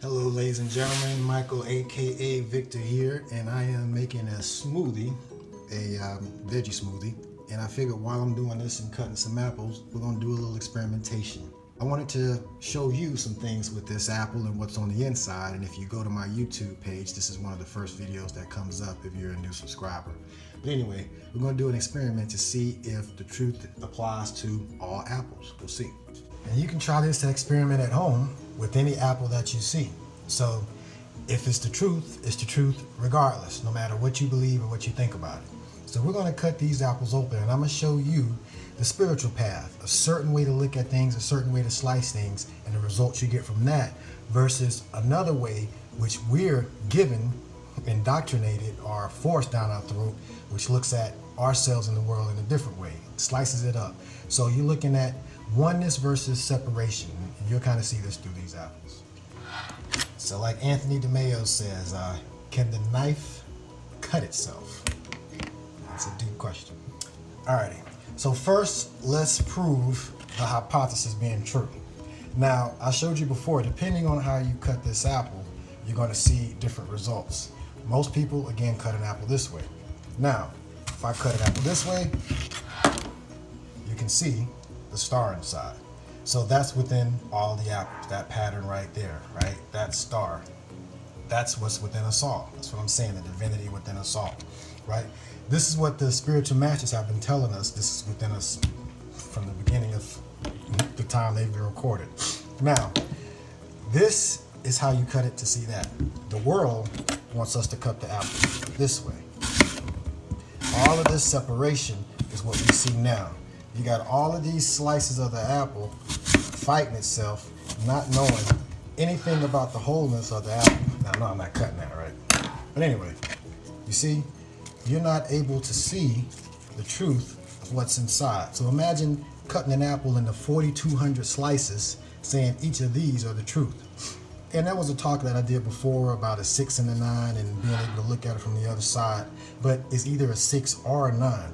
Hello ladies and gentlemen, Michael aka Victor here, and I am making a smoothie, a veggie smoothie, and I figured while I'm doing this and cutting some apples, we're going to do a little experimentation. I wanted to show you some things with this apple and what's on the inside, and if you go to my YouTube page, this is one of the first videos that comes up if you're a new subscriber. But anyway, we're going to do an experiment to see if the truth applies to all apples. We'll see. And you can try this experiment at home with any apple that you see. So if it's the truth regardless, no matter what you believe or what you think about it. So we're going to cut these apples open, and I'm going to show you the spiritual path, a certain way to look at things, a certain way to slice things, and the results you get from that versus another way which we're given, indoctrinated, or forced down our throat, which looks at ourselves in the world in a different way, slices it up. So you're looking at oneness versus separation, and you'll kind of see this through these apples. So like Anthony DeMeo says, can the knife cut itself? That's a deep question. Alrighty, so first let's prove the hypothesis being true. Now, I showed you before, depending on how you cut this apple, you're going to see different results. Most people, again, cut an apple this way. Now, if I cut an apple this way, you can see the star inside. So that's within all the apples, that pattern right there, right? That star. That's what's within us all. That's what I'm saying, the divinity within us all, right? This is what the spiritual masters have been telling us. This is within us from the beginning of the time they've been recorded. Now, this is how you cut it to see that. The world wants us to cut the apple this way. All of this separation is what we see now. You got all of these slices of the apple fighting itself, not knowing anything about the wholeness of the apple. Now, no, I'm not cutting that, right? But anyway, you see, you're not able to see the truth of what's inside. So imagine cutting an apple into 4,200 slices, saying each of these are the truth. And that was a talk that I did before about a 6 and a 9 and being able to look at it from the other side. But it's either a 6 or a 9.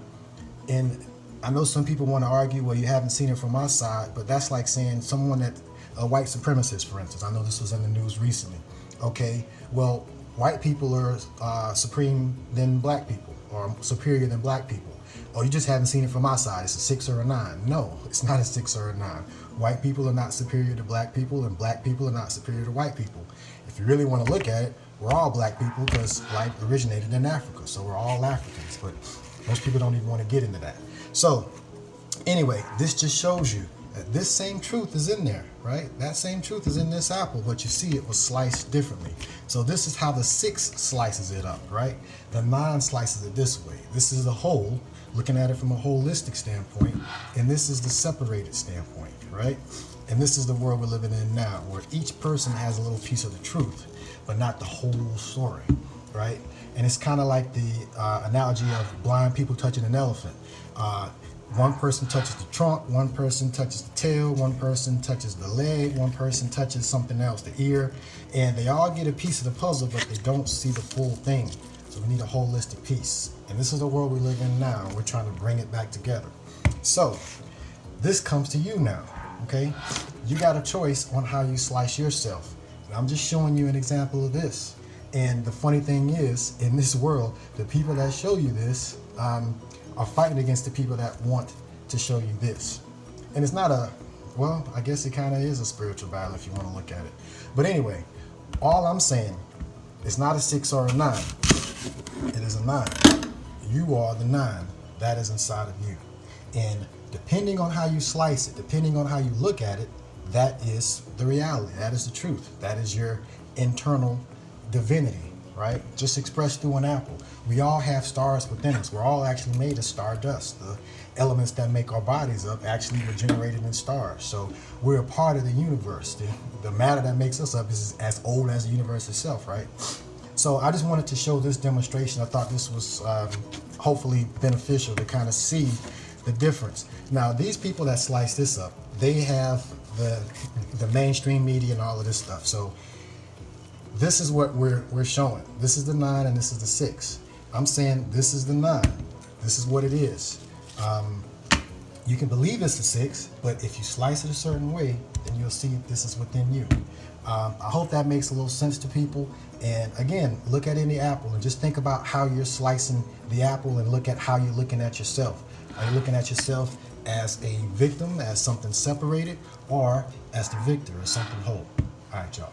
And I know some people want to argue, well, you haven't seen it from our side, but that's like saying someone that, a white supremacist, for instance. I know this was in the news recently. Okay, well, white people are supreme than black people, or superior than black people. Oh, you just haven't seen it from our side. It's a 6 or a 9. No, it's not a 6 or a 9. White people are not superior to black people, and black people are not superior to white people. If you really want to look at it, we're all black people because life originated in Africa, so we're all Africans, but most people don't even want to get into that. So anyway, this just shows you that this same truth is in there, right? That same truth is in this apple, but you see it was sliced differently. So this is how the 6 slices it up, right? The 9 slices it this way. This is the whole, looking at it from a holistic standpoint, and this is the separated standpoint, right? And this is the world we're living in now, where each person has a little piece of the truth, but not the whole story, right? And it's kind of like the analogy of blind people touching an elephant. One person touches the trunk, one person touches the tail, one person touches the leg, one person touches something else, the ear, and they all get a piece of the puzzle, but they don't see the full thing. So we need a holistic piece. And this is the world we live in now. We're trying to bring it back together. So this comes to you now, okay? You got a choice on how you slice yourself. And I'm just showing you an example of this. And the funny thing is, in this world, the people that show you this are fighting against the people that want to show you this. And it's not a, well, I guess it kind of is a spiritual battle if you want to look at it. But anyway, all I'm saying, it's not a 6 or a 9. It is a 9. You are the 9 that is inside of you. And depending on how you slice it, depending on how you look at it, that is the reality. That is the truth. That is your internal divinity, right? Just expressed through an apple. We all have stars within us. We're all actually made of stardust. The elements that make our bodies up actually were generated in stars. So we're a part of the universe. The matter that makes us up is as old as the universe itself, right? So I just wanted to show this demonstration. I thought this was hopefully beneficial to kind of see the difference. Now, these people that slice this up, they have the mainstream media and all of this stuff. So this is what we're showing. This is the 9 and this is the 6. I'm saying this is the 9. This is what it is. You can believe it's a 6, but if you slice it a certain way, then you'll see this is within you. I hope that makes a little sense to people. And again, look at any apple and just think about how you're slicing the apple and look at how you're looking at yourself. Are you looking at yourself as a victim, as something separated, or as the victor, as something whole? All right, y'all.